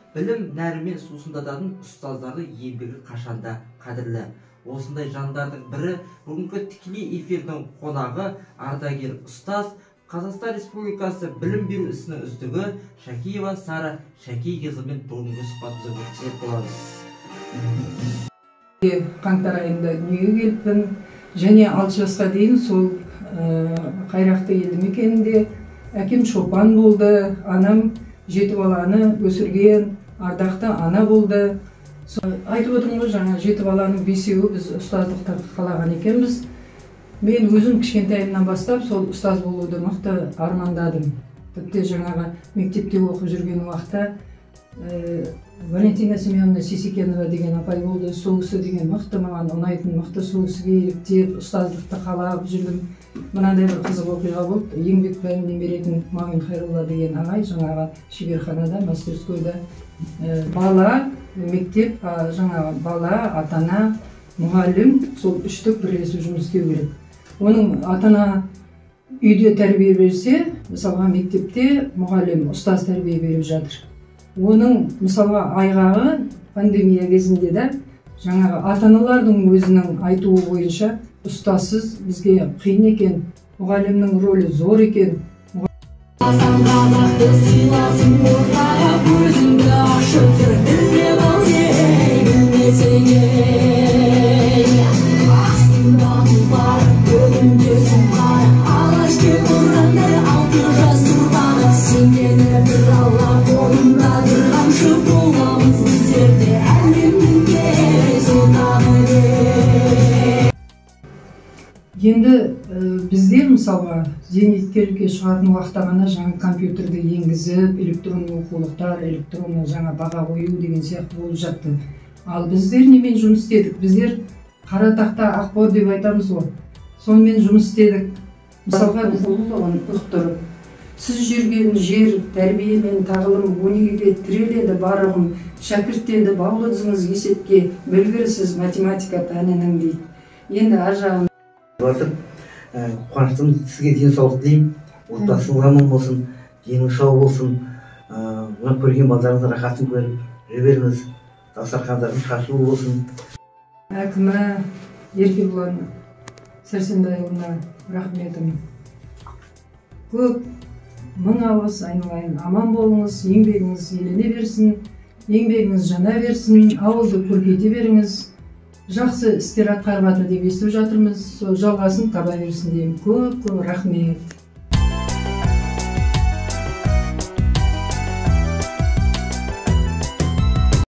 Білім нәрімен сусындататын ұстаздардың еңбегі қашанда қадірлі. Осындай жандардың бірі бүгінгі тікелей эфирдің қонағы ардагер ұстаз, Қазақстан Республикасы білім беру ісінің үздігі Шакиева Сара Шакейқызымен бүгінгі сұхбатымызды өткізетін боламыз. Қаңтар айында дүниеге келіппін, және 6 жасқа дейін сол Қайрақты елді мекенінде әкем шопан болды, анам 7 баланы өсірген, ардақты ана болды. Айтып отырмын ғой, жаңа 7 баланың 5-еуі біз ұстаздықты қалаған екенбіз. Мен өзім кішкентайымнан бастап сол ұстаз болуды мықты армандадым. Тіпті жаңағы мектепте оқып жүрген уақытта Валентина Семеновна Сисекенова деген апай болды. Сол кісі деген мықты, маған ұнайтын, мықты сол кісіге еліктеп, ұстаздықты қалап жүрдім. Мынандай бір қызық оқиға болды. Еңбек бәрінен беретін Мамин Хайрулла деген ағай жаңағы шеберханада, мастерскойда бала, мектеп, жаңағы бала, ата-ана, мұғалім, сол үштік бірлесіп жұмыс істеу керек. Оның ата-ана үйде тәрбие берсе, мысалға мектепте мұғалім, ұстаз тәрбие беріп жатыр. Оның мысалға айғағы пандемия кезінде де жаңағы ата-аналардың өзінің айтуы бойынша ұстазсыз бізге қиын екен, мұғалімнің рөлі зор екен. Енді бізде мысалға зейнеткерлікке шығатын уақытта ғана жаңа компьютерді енгізіп, электронды оқулықтар, электронды жаңа баға қою деген сияқты болып жатты. Ал біздер немен жұмыс істедік? Біздер қара тақта ақбор деп айтамыз ғой. Сонымен жұмыс істедік. Мысалға ұқтырып, сіз жүрген жер тәрбиемен тағылым өнегеге тіреледі барығым, шәкірттеді баулыдыңыз есепке, білгірсіз математика пәнінің дейді. Енді ар жағын қуаныштым, сізге денсаулық тілеймін, отбасыңыз аман болсын, деніңіз сау болсын, мына көрген балдарыңыздың рахатын көре беріңіз, дастархандарыңыз шашылу болсын. Әкімі Еркебұлан Сәрсенбайұлына рахметім. Көп мың алғыс айналайын, аман болыңыз, еңбегіңіз елене берсін, еңбегіңіз жана берсін, ауылды көркейте беріңіз. Жақсы істер атқарып жатыр деп естіп жатырмыз. Сол жалғасын таба берсін деймін. Көп рахмет.